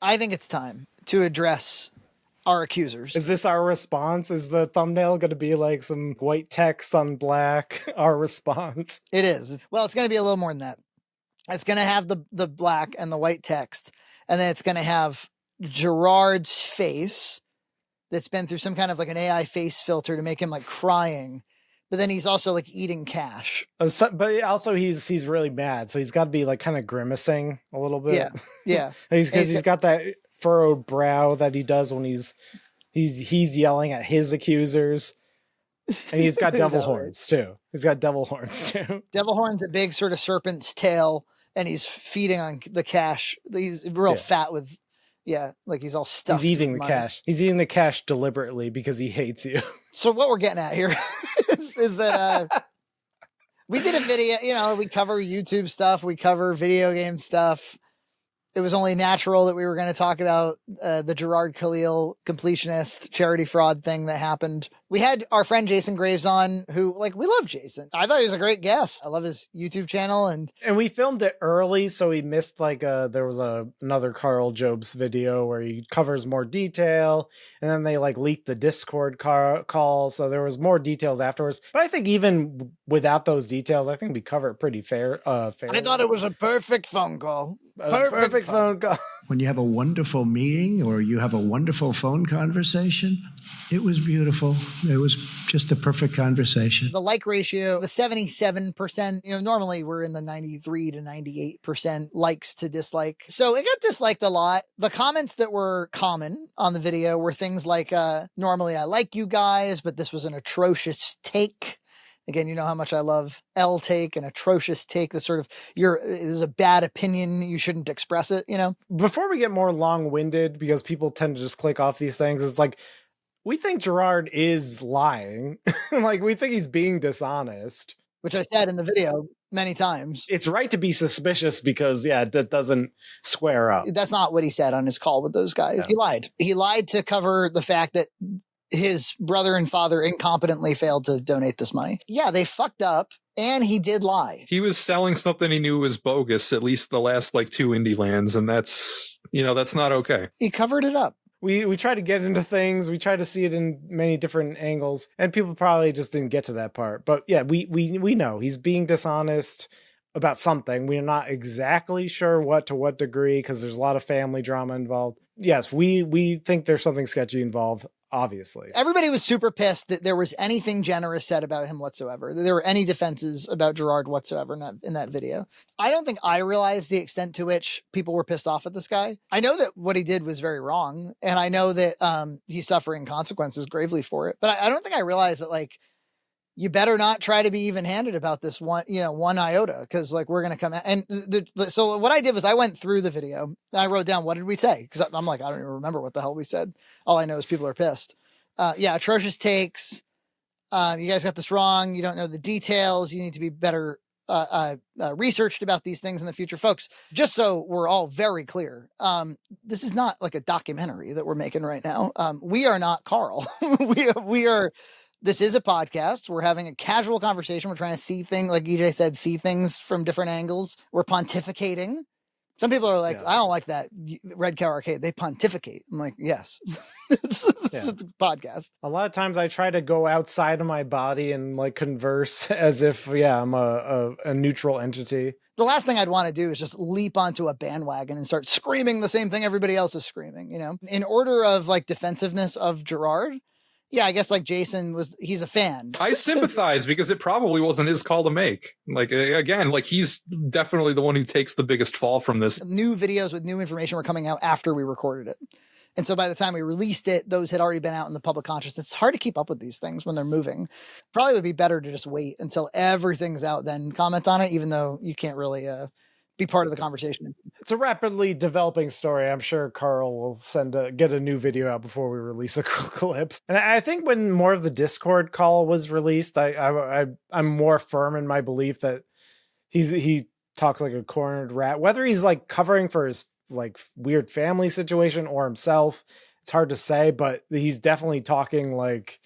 I think it's time to address our accusers. Is this our response? Is the thumbnail going to be like some white text on black? Our response? It is. Well, it's going to be a little more than that. It's going to have the black and the white text, and then it's going to have Gerard's face that's been through some kind of like an AI face filter to make him like crying. But then he's also like eating cash. But also he's really mad, so he's got to be like kind of grimacing a little bit. Yeah, yeah. Because he's got that furrowed brow that he does when he's yelling at his accusers, and he's got devil horns too. He's got devil horns too. Devil horns, a big sort of serpent's tail, and he's feeding on the cash. He's real fat with. Yeah, like he's all stuffed. He's eating the cash. He's eating the cash deliberately because he hates you. So what we're getting at here is that we did a video, you know, we cover YouTube stuff, we cover video game stuff. It was only natural that we were going to talk about the Gerard Khalil completionist charity fraud thing that happened. We had our friend Jason Graves on, who, like, we love Jason. I thought he was a great guest. I love his YouTube channel. And we filmed it early, so he missed, like, there was another Carl Jobs video where he covers more detail, and then they, like, leaked the Discord call, so there was more details afterwards. But I think even without those details, I think we cover it pretty fairly. I thought it was a perfect phone call. Perfect phone call. When you have a wonderful meeting or you have a wonderful phone conversation, it was beautiful. It was just a perfect conversation. The like ratio was 77%. You know, normally we're in the 93 to 98% likes to dislike. So it got disliked a lot. The comments that were common on the video were things like, normally I like you guys, but this was an atrocious take. Again, you know how much I love L take, an atrocious take. The sort of, it is a bad opinion. You shouldn't express it, you know? Before we get more long-winded, because people tend to just click off these things, it's like, we think Gerard is lying. Like, we think he's being dishonest. Which I said in the video many times. It's right to be suspicious because, yeah, that doesn't square up. That's not what he said on his call with those guys. No. He lied. He lied to cover the fact that his brother and father incompetently failed to donate this money. Yeah, they fucked up, and he did lie. He was selling something he knew was bogus, at least the last, like, 2 indie lands, and that's, you know, that's not okay. He covered it up. We try to get into things. We try to see it in many different angles, and people probably just didn't get to that part. But yeah, we know he's being dishonest about something. We're not exactly sure to what degree, because there's a lot of family drama involved. Yes, we think there's something sketchy involved, obviously. Everybody was super pissed that there was anything generous said about him whatsoever, that there were any defenses about Gerard whatsoever in that video. I don't think I realized the extent to which people were pissed off at this guy. I know that what he did was very wrong, and I know that he's suffering consequences gravely for it, but I don't think I realized that, like, you better not try to be even-handed about this one iota, because, like, we're going to come out. And so what I did was I went through the video and I wrote down, what did we say? Because I'm like, I don't even remember what the hell we said. All I know is people are pissed. Yeah, atrocious takes. You guys got this wrong. You don't know the details. You need to be better researched about these things in the future. Folks, just so we're all very clear, this is not like a documentary that we're making right now. We are not Carl. we are... This is a podcast. We're having a casual conversation. We're trying to see things, like EJ said, see things from different angles. We're pontificating. Some people are like, I don't like that Red Cow Arcade. They pontificate. I'm like, yes, it's a podcast. A lot of times I try to go outside of my body and, like, converse as if, I'm a neutral entity. The last thing I'd want to do is just leap onto a bandwagon and start screaming the same thing everybody else is screaming, you know, in order of, like, defensiveness of Gerard. Yeah, I guess, like, Jason he's a fan. I sympathize because it probably wasn't his call to make. Like, again, like, he's definitely the one who takes the biggest fall from this. New videos with new information were coming out after we recorded it. And so by the time we released it, those had already been out in the public consciousness. It's hard to keep up with these things when they're moving. Probably would be better to just wait until everything's out, then comment on it, even though you can't really be part of the conversation. It's a rapidly developing story. I'm sure Carl will get a new video out before we release a clip. And I think when more of the Discord call was released, I'm more firm in my belief that he talks like a cornered rat. Whether he's, like, covering for his, like, weird family situation or himself, it's hard to say, but he's definitely talking like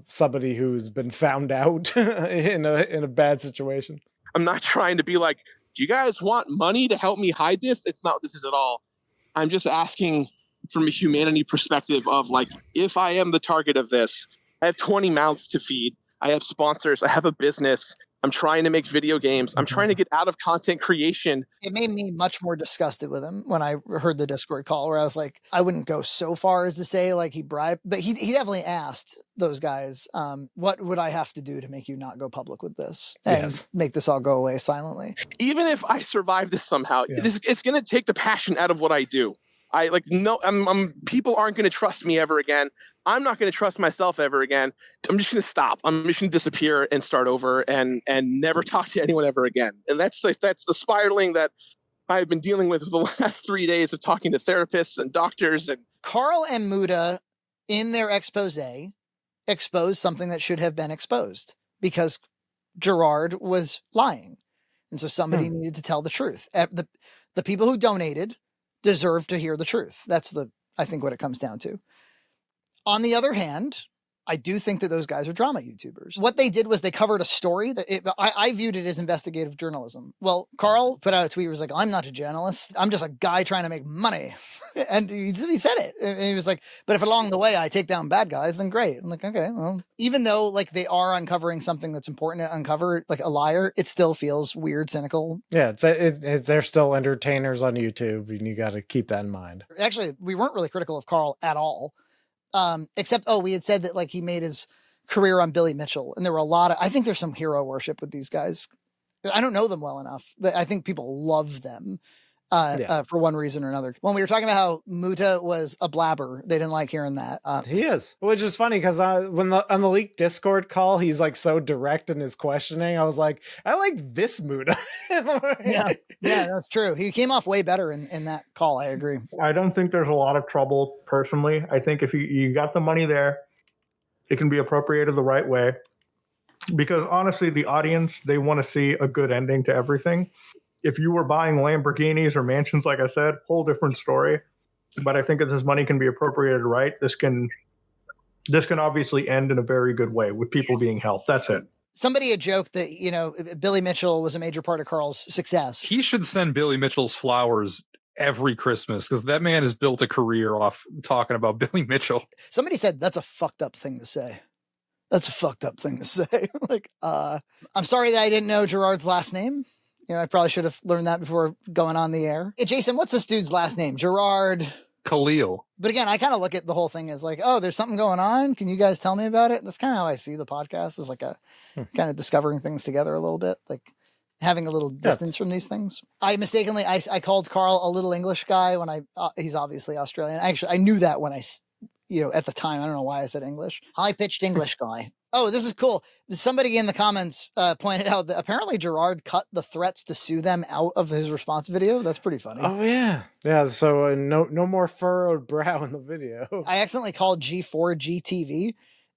somebody who's been found out in a bad situation. I'm not trying to be like, do you guys want money to help me hide this? It's not what this is at all. I'm just asking from a humanity perspective of like, if I am the target of this, I have 20 mouths to feed. I have sponsors. I have a business. I'm trying to make video games. I'm trying to get out of content creation. It made me much more disgusted with him when I heard the Discord call, where I was like, I wouldn't go so far as to say like he bribed, but he definitely asked those guys, what would I have to do to make you not go public with this and make this all go away silently? Even if I survive this somehow, it's going to take the passion out of what I do. People aren't going to trust me ever again. I'm not going to trust myself ever again. I'm just going to stop. I'm just going to disappear and start over and never talk to anyone ever again. And that's the spiraling that I've been dealing with the last 3 days of talking to therapists and doctors. And Carl and Muda, in their expose, exposed something that should have been exposed because Gerard was lying. And so somebody needed to tell the truth. The people who donated deserve to hear the truth. That's I think what it comes down to. On the other hand, I do think that those guys are drama YouTubers. What they did was they covered a story that I viewed it as investigative journalism. Well, Carl put out a tweet where he was like, I'm not a journalist. I'm just a guy trying to make money. And he said it. And he was like, but if along the way I take down bad guys, then great. I'm like, okay, well, even though like they are uncovering something that's important to uncover, like a liar, it still feels weird, cynical. Yeah, they're still entertainers on YouTube, and you got to keep that in mind. Actually, we weren't really critical of Carl at all. Except, we had said that like he made his career on Billy Mitchell, and there were I think there's some hero worship with these guys. I don't know them well enough, but I think people love them for one reason or another. When we were talking about how Muta was a blabber, they didn't like hearing that. He is, which is funny because on the leaked Discord call, he's like so direct in his questioning. I was like, I like this Muta. yeah, that's true. He came off way better in that call. I agree. I don't think there's a lot of trouble personally. I think if you got the money there, it can be appropriated the right way. Because honestly, the audience, they want to see a good ending to everything. If you were buying Lamborghinis or mansions, like I said, whole different story. But I think if this money can be appropriated right, this can obviously end in a very good way with people being helped. That's it. Somebody had joked that, Billy Mitchell was a major part of Carl's success. He should send Billy Mitchell's flowers every Christmas because that man has built a career off talking about Billy Mitchell. Somebody said that's a fucked up thing to say. That's a fucked up thing to say. Like, I'm sorry that I didn't know Gerard's last name. I probably should have learned that before going on the air. Hey, Jason, what's this dude's last name? Gerard Khalil. But again, I kind of look at the whole thing as like, oh, there's something going on. Can you guys tell me about it? That's kind of how I see the podcast, is like a kind of discovering things together a little bit, like having a little distance from these things. I mistakenly, I called Carl a little English guy when he's obviously Australian. Actually, I knew that when at the time, I don't know why I said English. High-pitched English guy. Oh, this is cool. Somebody in the comments pointed out that apparently Gerard cut the threats to sue them out of his response video. That's pretty funny. Oh, yeah. Yeah, so no more furrowed brow in the video. I accidentally called G4 GTV,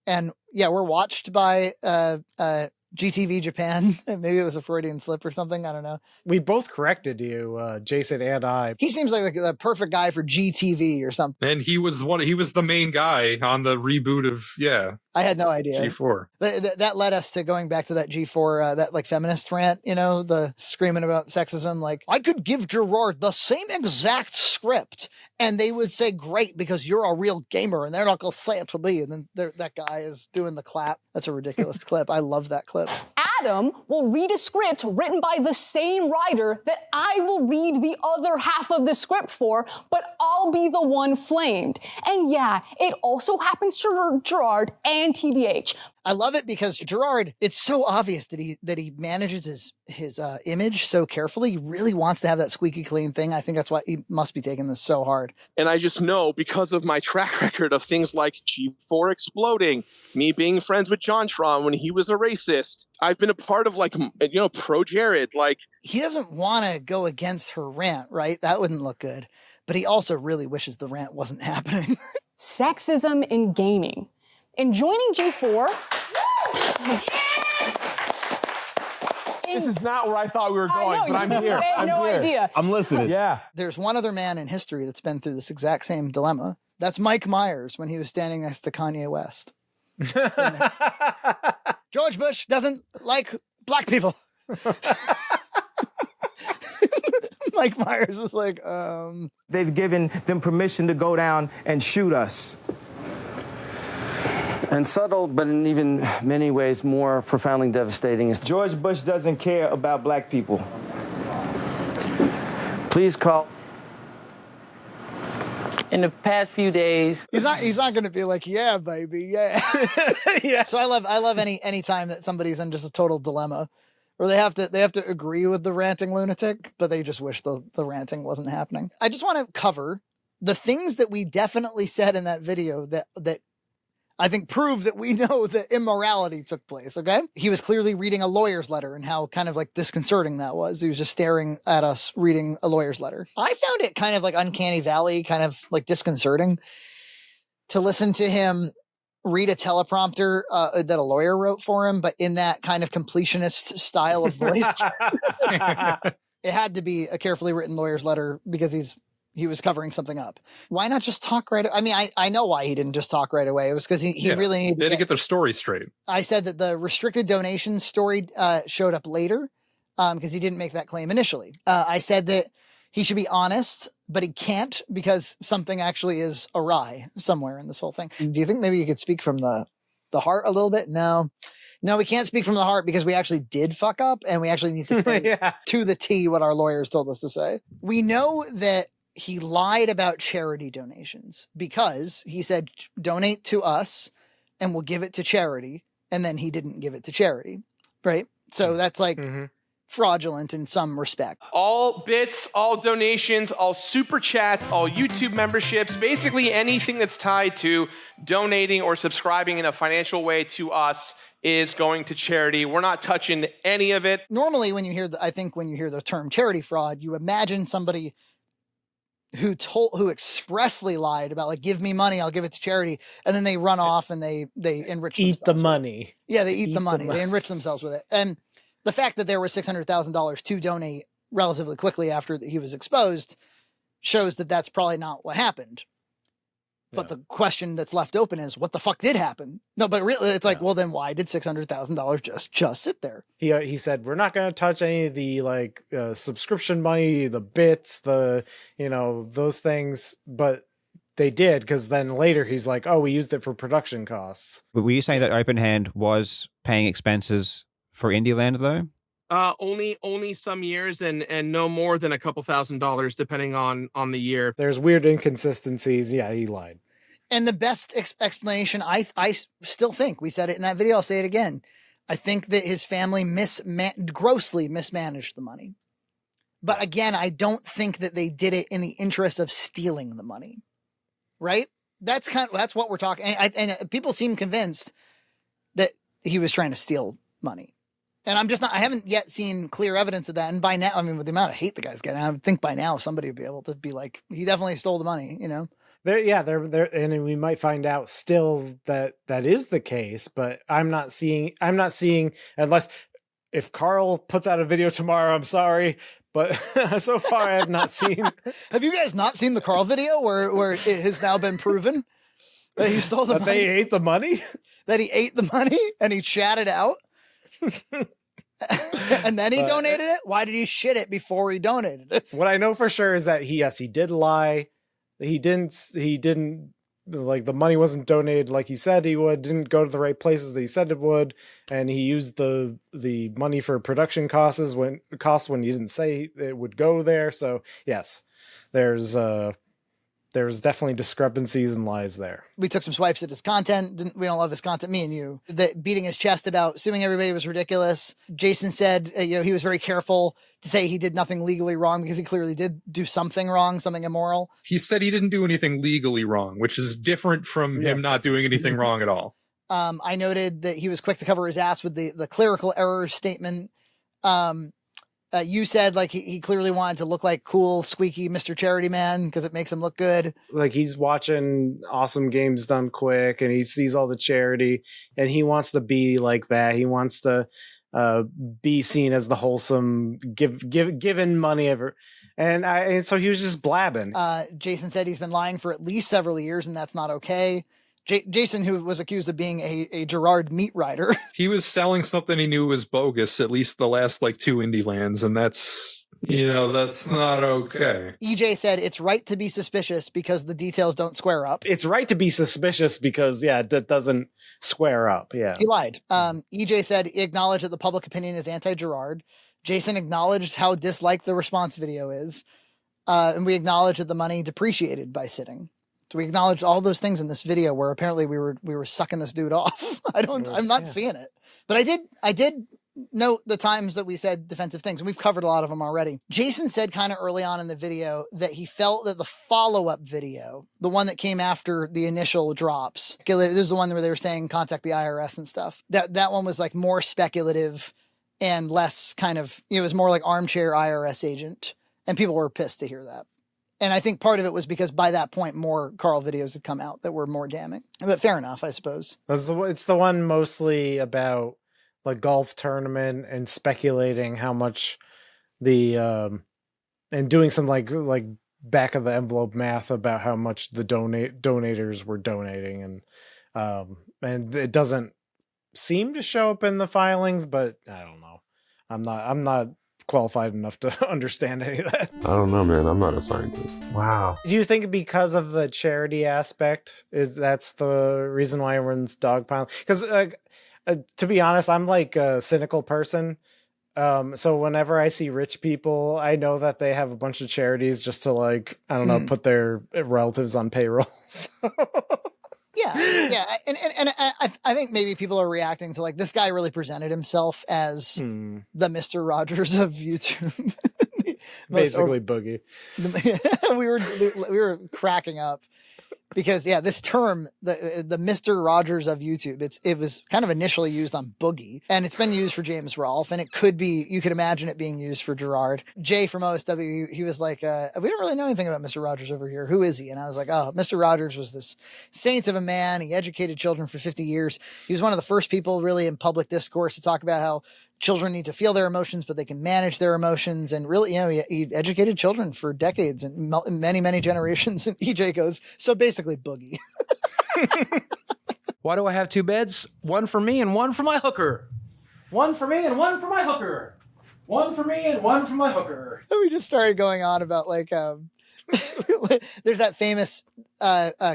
and yeah, we're watched by GTV Japan. Maybe it was a Freudian slip or something. I don't know. We both corrected you, Jason and I. He seems like the perfect guy for GTV or something. And he was the main guy on the reboot of, I had no idea. G4. But that led us to going back to that G4, that like feminist rant, the screaming about sexism. Like, I could give Gerard the same exact script and they would say, great, because you're a real gamer, and they're not going to say it to me. And then that guy is doing the clap. That's a ridiculous clip. I love that clip. Adam will read a script written by the same writer that I will read the other half of the script for, but I'll be the one flamed. And yeah, it also happens to Gerard and TBH. I love it because Gerard, it's so obvious that he manages his image so carefully. He really wants to have that squeaky clean thing. I think that's why he must be taking this so hard. And I just know, because of my track record of things like G4 exploding, me being friends with JonTron when he was a racist, I've been a part of pro Jared. Like, he doesn't want to go against her rant, right? That wouldn't look good. But he also really wishes the rant wasn't happening. Sexism in gaming. In joining G4... This is not where I thought we were going, but I'm here. I had no idea. I'm listening. Yeah. There's one other man in history that's been through this exact same dilemma. That's Mike Myers when he was standing next to Kanye West. George Bush doesn't like black people. Mike Myers was like, They've given them permission to go down and shoot us. And subtle, but in even many ways more profoundly devastating, is George Bush doesn't care about black people. Please call. In the past few days, he's not going to be like, yeah, baby, yeah. Yeah. So I love any time that somebody's in just a total dilemma, or they have to agree with the ranting lunatic, but they just wish the ranting wasn't happening. I just want to cover the things that we definitely said in that video that I think prove that we know that immorality took place, okay? He was clearly reading a lawyer's letter and how kind of like disconcerting that was. He was just staring at us reading a lawyer's letter. I found it kind of like uncanny valley, kind of like disconcerting to listen to him read a teleprompter that a lawyer wrote for him, but in that kind of completionist style of voice. It had to be a carefully written lawyer's letter because he was covering something up. Why not just talk right? I mean, I know why he didn't just talk right away. It was because he really needed they had to get their story straight. I said that the restricted donations story showed up later because he didn't make that claim initially. I said that he should be honest, but he can't because something actually is awry somewhere in this whole thing. Do you think maybe you could speak from the heart a little bit? No, we can't speak from the heart because we actually did fuck up and we actually need to say to the T what our lawyers told us to say. We know that he lied about charity donations because he said, donate to us and we'll give it to charity. And then he didn't give it to charity. Right. So that's like fraudulent in some respect. All bits, all donations, all super chats, all YouTube memberships, basically anything that's tied to donating or subscribing in a financial way to us is going to charity. We're not touching any of it. Normally when you hear when you hear the term charity fraud, you imagine somebody who expressly lied about like, give me money, I'll give it to charity. And then they run off and they enrich themselves. Eat the money. Yeah, they eat the money. They enrich themselves with it. And the fact that there was $600,000 to donate relatively quickly after he was exposed shows that that's probably not what happened. But the question that's left open is, what the fuck did happen? No, but really, it's like, well, then why did $600,000 just sit there? He said, we're not going to touch any of the like subscription money, the bits, those things. But they did, because then later he's like, oh, we used it for production costs. But were you saying that Open Hand was paying expenses for Indieland, though? Only some years and no more than a couple $1,000s depending on the year. There's weird inconsistencies. Yeah, he lied. And the best explanation, I still think, we said it in that video, I'll say it again. I think that his family grossly mismanaged the money. But again, I don't think that they did it in the interest of stealing the money. Right? That's what we're talking. And people seem convinced that he was trying to steal money. And I haven't yet seen clear evidence of that. And by now, I mean, with the amount of hate the guy's getting, I would think by now somebody would be able to be like, he definitely stole the money, There, and we might find out still that is the case, but I'm not seeing, unless if Carl puts out a video tomorrow, I'm sorry, but so far I have not seen. Have you guys not seen the Carl video where it has now been proven that he stole the money? They ate the money? That he ate the money and he chatted out? And then he donated it? Why did he shit it before he donated it? What I know for sure is that he did lie. He didn't like, the money wasn't donated like he said he would, didn't go to the right places that he said it would, and he used the money for production costs when he didn't say it would go there. So yes, there's definitely discrepancies and lies there. We took some swipes at his content. We don't love his content, me and you. That beating his chest about suing everybody was ridiculous. Jason said, he was very careful to say he did nothing legally wrong because he clearly did do something wrong, something immoral. He said he didn't do anything legally wrong, which is different from him not doing anything wrong at all. I noted that he was quick to cover his ass with the clerical error statement. You said like he clearly wanted to look like cool, squeaky Mr. Charity Man because it makes him look good. Like he's watching Awesome Games Done Quick and he sees all the charity and he wants to be like that. He wants to be seen as the wholesome, giving money ever. And so he was just blabbing. Jason said he's been lying for at least several years and that's not okay. Jason, who was accused of being a Gerard meat rider. He was selling something he knew was bogus, at least the last 2 indie lands, and that's That's not okay. EJ said it's right to be suspicious because the details don't square up. It's right to be suspicious because, that doesn't square up. Yeah. He lied. EJ said he acknowledged that the public opinion is anti-Gerard. Jason acknowledged how disliked the response video is. And we acknowledged that the money depreciated by sitting. So we acknowledged all those things in this video where apparently we were sucking this dude off. I'm not seeing it. But I did note the times that we said defensive things, and we've covered a lot of them already. Jason said kind of early on in the video that he felt that the follow-up video, the one that came after the initial drops, this is the one where they were saying contact the IRS and stuff, that one was like more speculative and less kind of, it was more like armchair IRS agent, and people were pissed to hear that. And I think part of it was because by that point, more Carl videos had come out that were more damning. But fair enough, I suppose. It's the one mostly about like golf tournament and speculating how much and doing some like back of the envelope math about how much the donators were donating, and it doesn't seem to show up in the filings, but I don't know. I'm not qualified enough to understand any of that. I don't know, man. I'm not a scientist. Wow. Do you think because of the charity aspect that's the reason why everyone's dogpiling? Because to be honest, I'm like a cynical person. So whenever I see rich people, I know that they have a bunch of charities just to like, I don't know, put their relatives on payrolls. Yeah. And I think maybe people are reacting to like, this guy really presented himself as the Mr. Rogers of YouTube. Basically Boogie. we were cracking up because this term, the Mr. Rogers of YouTube, it was kind of initially used on Boogie, and it's been used for James Rolfe, and it could be, you could imagine it being used for Gerard. Jay from OSW, he was like, we don't really know anything about Mr. Rogers over here. Who is he? And I was like, oh, Mr. Rogers was this saint of a man. He educated children for 50 years. He was one of the first people really in public discourse to talk about how children need to feel their emotions, but they can manage their emotions. And really, he educated children for decades and many, many generations. And EJ goes, so basically Boogie. Why do I have two beds? One for me and one for my hooker. One for me and one for my hooker. One for me and one for my hooker. And we just started going on about like, there's that famous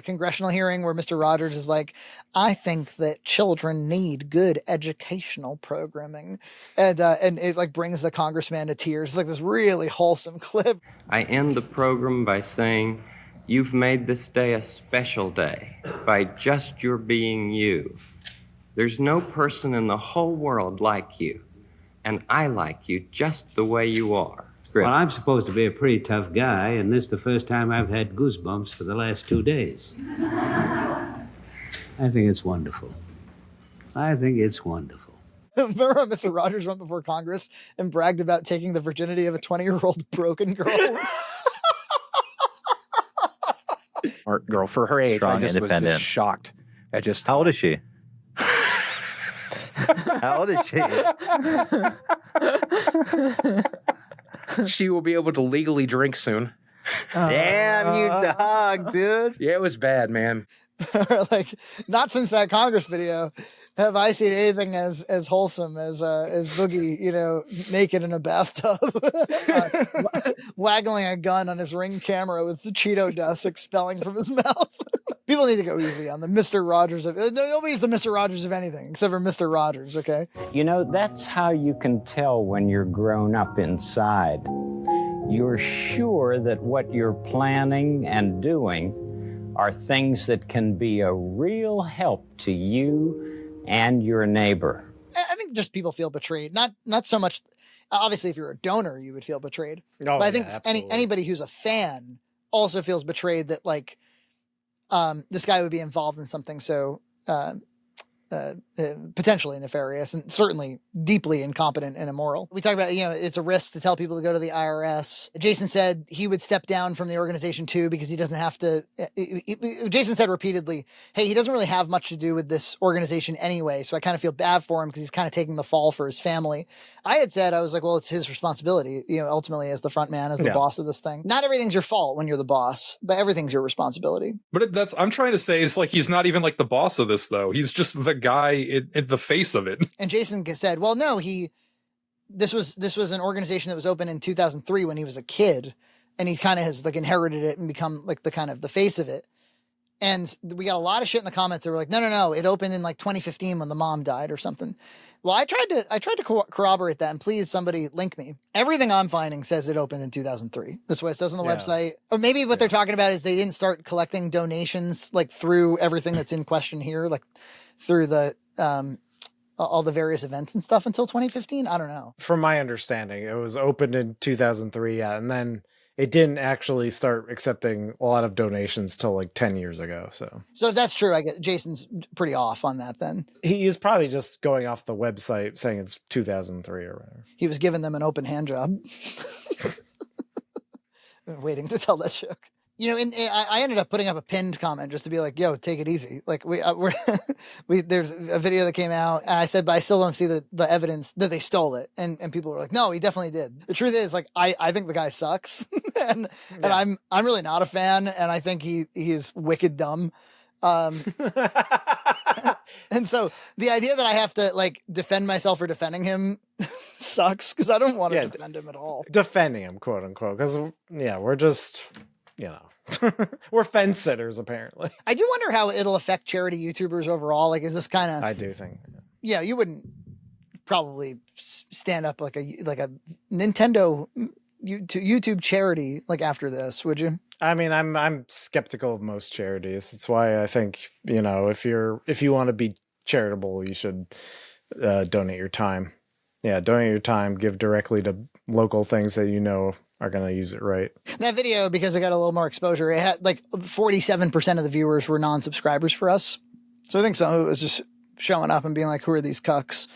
congressional hearing where Mr. Rogers is like, I think that children need good educational programming. And it like brings the congressman to tears. It's like this really wholesome clip. I end the program by saying, you've made this day a special day by just your being you. There's no person in the whole world like you, and I like you just the way you are. Well, I'm supposed to be a pretty tough guy, and this is the first time I've had goosebumps for the last 2 days. I think it's wonderful. I think it's wonderful. Remember when Mr. Rogers went before Congress and bragged about taking the virginity of a 20-year-old broken girl? Smart girl for her age. Strong, I just independent. was just shocked. How old is she? How old is she? She will be able to legally drink soon. Damn, you dog, dude. Yeah, it was bad, man. Like, not since that Congress video have I seen anything as wholesome as Boogie, naked in a bathtub, waggling a gun on his Ring camera with the Cheeto dust expelling from his mouth. People need to go easy on the Mr. Rogers of nobody's the Mr. Rogers of anything except for Mr. Rogers, okay? You know, that's how you can tell when you're grown up inside. You're sure that what you're planning and doing are things that can be a real help to you and your neighbor. I think just people feel betrayed. Not so much, obviously, if you're a donor, you would feel betrayed. Oh, but I think anybody who's a fan also feels betrayed that, like, this guy would be involved in something so potentially nefarious and certainly deeply incompetent and immoral. We talk about, it's a risk to tell people to go to the IRS. Jason said he would step down from the organization too because he doesn't have to. Jason said repeatedly, hey, he doesn't really have much to do with this organization anyway, so I kind of feel bad for him because he's kind of taking the fall for his family. I had said, I was like, well, it's his responsibility, ultimately as the front man, as the boss of this thing. Not everything's your fault when you're the boss, but everything's your responsibility. But I'm trying to say is like, he's not even like the boss of this though. He's just the guy in the face of it. And Jason said, well, no, he this was an organization that was open in 2003 when he was a kid, and he kind of has like inherited it and become like the kind of the face of it. And we got a lot of shit in the comments that were like, no, it opened in like 2015 when the mom died or something. Well, I tried to corroborate that, and please somebody link me. Everything I'm finding says it opened in 2003. That's what it says on the website. Or maybe what they're talking about is they didn't start collecting donations like through everything that's in question here, like through the all the various events and stuff until 2015. I don't know. From my understanding, it was opened in 2003, and then it didn't actually start accepting a lot of donations till like 10 years ago. So if that's true, I guess Jason's pretty off on that then. He is probably just going off the website saying it's 2003 or whatever. He was giving them an open hand job. Waiting to tell that joke. You know, and I ended up putting up a pinned comment just to be like, yo, take it easy. Like there's a video that came out and I said, but I still don't see the evidence that they stole it. And people were like, no, he definitely did. The truth is like, I think the guy sucks and I'm really not a fan. And I think he is wicked dumb. And so the idea that I have to like defend myself for defending him sucks because I don't want to defend him at all. Defending him, quote unquote. Because we're just, we're fence sitters apparently. I do wonder how it'll affect charity YouTubers overall. Like, is this kind of? I do think. Yeah, you wouldn't probably stand up like a Nintendo YouTube charity like after this, would you? I mean, I'm skeptical of most charities. That's why I think if you want to be charitable, you should donate your time. Yeah, donate your time. Give directly to local things that are going to use it right. That video, because it got a little more exposure, it had like 47% of the viewers were non-subscribers for us. So I think some of it was just showing up and being like, who are these cucks?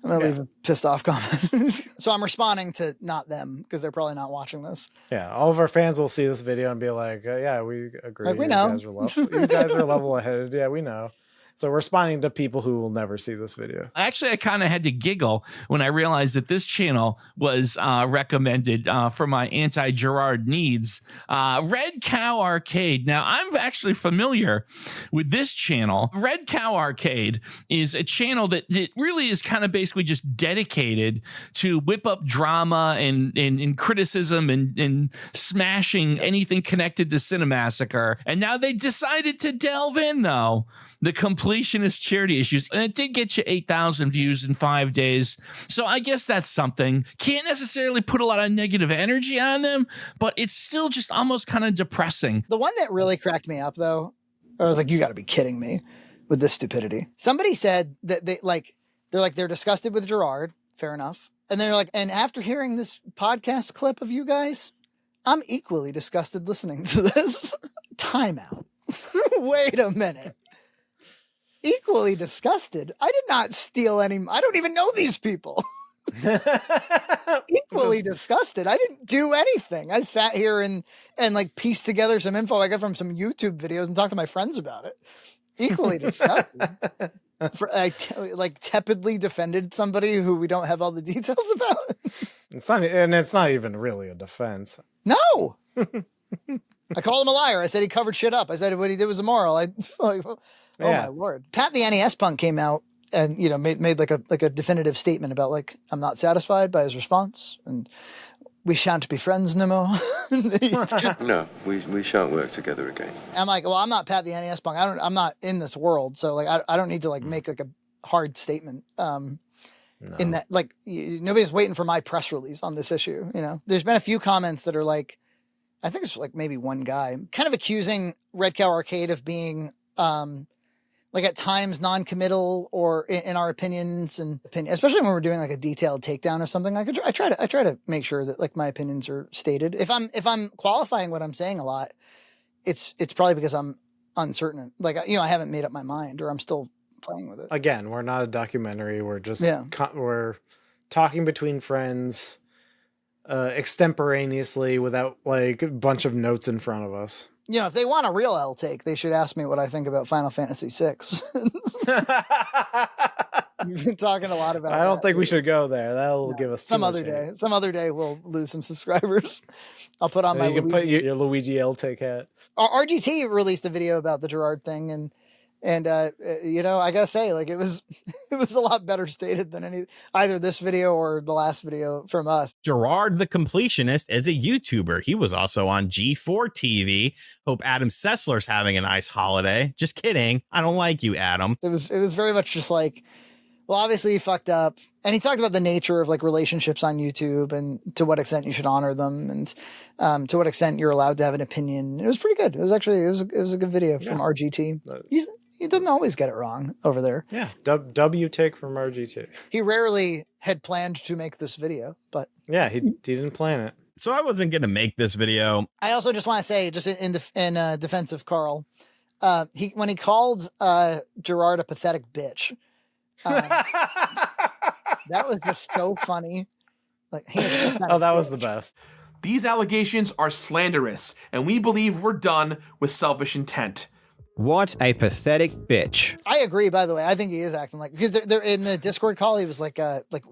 I'm going to leave a pissed off comment. So I'm responding to not them because they're probably not watching this. Yeah, all of our fans will see this video and be like, yeah, we agree. Like, we know. You guys are level headed. Yeah, we know. So we're responding to people who will never see this video. Actually, I kind of had to giggle when I realized that this channel was recommended for my anti-Gerard needs. Red Cow Arcade. Now, I'm actually familiar with this channel. Red Cow Arcade is a channel that it really is kind of basically just dedicated to whip up drama and criticism and smashing anything connected to Cinemassacre. And now they decided to delve in, though, the completionist charity issues, and it did get you 8,000 views in 5 days. So I guess that's something. Can't necessarily put a lot of negative energy on them, but it's still just almost kind of depressing. The one that really cracked me up, though, I was like, you got to be kidding me with this stupidity. Somebody said that they're disgusted with Gerard. Fair enough. And they're like, and after hearing this podcast clip of you guys, I'm equally disgusted listening to this. Time out. Wait a minute. Equally disgusted. I did not steal any. I don't even know these people. Equally disgusted. I didn't do anything. I sat here and like pieced together some info I got from some YouTube videos and talked to my friends about it. Equally disgusted. I tepidly defended somebody who we don't have all the details about. It's not even really a defense. No. I called him a liar. I said he covered shit up. I said what he did was immoral. Oh my Lord. Pat the NES Punk came out and made like a definitive statement about like, I'm not satisfied by his response and we shan't be friends no more. No, we shan't work together again. I'm like, well, I'm not Pat the NES Punk. I'm not in this world. So like I don't need to like make like a hard statement. In that, like, nobody's waiting for my press release on this issue. There's been a few comments that are like, I think it's like maybe one guy kind of accusing Red Cow Arcade of being, like at times non-committal or in our opinions especially when we're doing like a detailed takedown or something. Like I try to make sure that like my opinions are stated. If I'm qualifying what I'm saying a lot, it's probably because I'm uncertain. Like, I haven't made up my mind or I'm still playing with it. Again, we're not a documentary. We're just, we're talking between friends, extemporaneously without like a bunch of notes in front of us. If they want a real L take, they should ask me what I think about Final Fantasy VI. We've been talking a lot about I don't think we should go there. That'll give us some other day. Some other day we'll lose some subscribers. I'll put on you can put your Luigi L take hat. RGT released a video about the Gerard thing, and And you know, I gotta say, like, it was a lot better stated than either this video or the last video from us. Gerard the Completionist is a YouTuber. He was also on G4 TV. Hope Adam Sessler's having a nice holiday. Just kidding. I don't like you, Adam. It was very much just like, well, obviously he fucked up, and he talked about the nature of like relationships on YouTube and to what extent you should honor them, and to what extent you're allowed to have an opinion. It was pretty good. It was actually it was a good video from RGT. He doesn't always get it wrong over there. Yeah, W take from RGT. He rarely had planned to make this video, but yeah, he didn't plan it. So I wasn't going to make this video. I also just want to say, just in defense of Carl, when he called Gerard a pathetic bitch, that was just so funny. Like, that was the best. These allegations are slanderous, and we believe we're done with selfish intent. What a pathetic bitch. I agree, by the way. I think he is acting like, because they're in the Discord call, he was like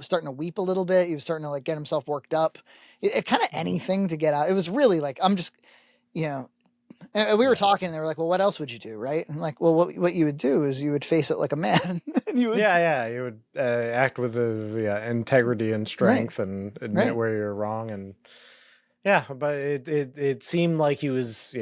starting to weep a little bit. He was starting to like get himself worked up. It kind of anything to get out. It was really like, I'm just, you know, and we were talking and they were like, well, what else would you do? Right. And I'm like, well, what you would do is you would face it like a man. And you would, you would act with integrity and strength, and admit where you're wrong. And but it seemed like he was,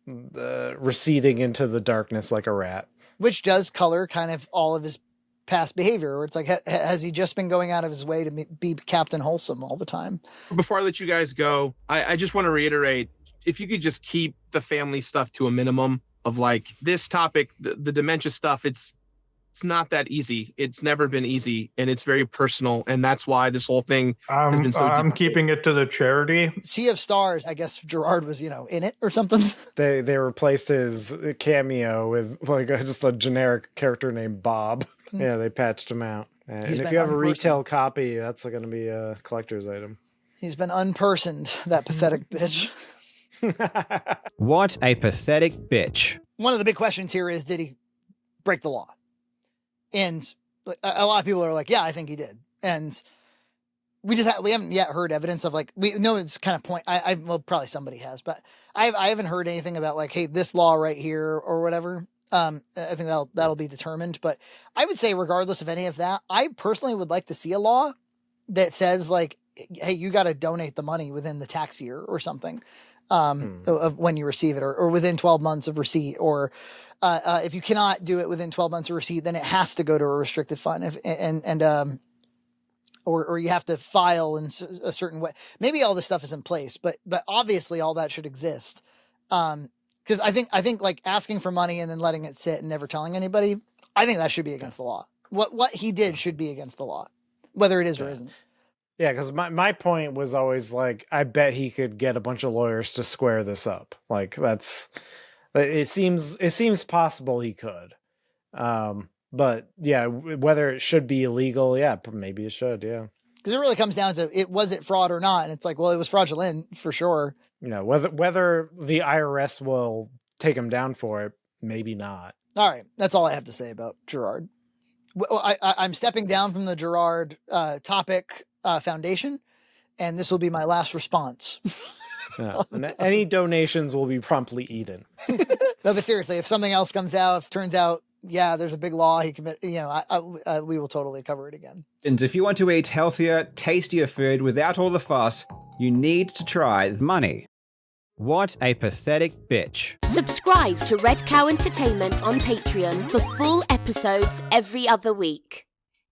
receding into the darkness like a rat, which does color kind of all of his past behavior, where it's like, has he just been going out of his way to be Captain Wholesome all the time? Before I let you guys go, I just want to reiterate, if you could just keep the family stuff to a minimum of like this topic, the dementia stuff, it's not that easy. It's never been easy, and it's very personal, and that's why this whole thing has been so difficult. I'm keeping it to the charity. Sea of Stars, I guess Gerard was, in it or something. They replaced his cameo with like just a generic character named Bob. Yeah, they patched him out. And if you have a retail copy, that's going to be a collector's item. He's been unpersoned, that pathetic bitch. What a pathetic bitch. One of the big questions here is, did he break the law? And a lot of people are like, yeah, I think he did. And we haven't yet heard evidence of like, we know it's kind of well, probably somebody has, but I haven't heard anything about like, hey, this law right here or whatever. I think that'll be determined, but I would say regardless of any of that, I personally would like to see a law that says like, hey, you got to donate the money within the tax year or something. Of when you receive it, or within 12 months of receipt, or if you cannot do it within 12 months of receipt, then it has to go to a restricted fund, or you have to file in a certain way. Maybe all this stuff is in place, but obviously all that should exist. Because I think like asking for money and then letting it sit and never telling anybody, I think that should be against the law. What he did should be against the law, whether it is or isn't. Yeah, because my point was always like, I bet he could get a bunch of lawyers to square this up. Like it seems possible he could. But yeah, whether it should be illegal, maybe it should, yeah. Because it really comes down to was it fraud or not? And it's like, well, it was fraudulent for sure. Whether the IRS will take him down for it, maybe not. All right, that's all I have to say about Gerard. I'm stepping down from the Gerard topic foundation, and this will be my last response. And any donations will be promptly eaten. No, but seriously, if something else comes out, if it turns out, there's a big law he commit, we will totally cover it again. And if you want to eat healthier, tastier food without all the fuss, you need to try money. What a pathetic bitch. Subscribe to Red Cow Entertainment on Patreon for full episodes every other week.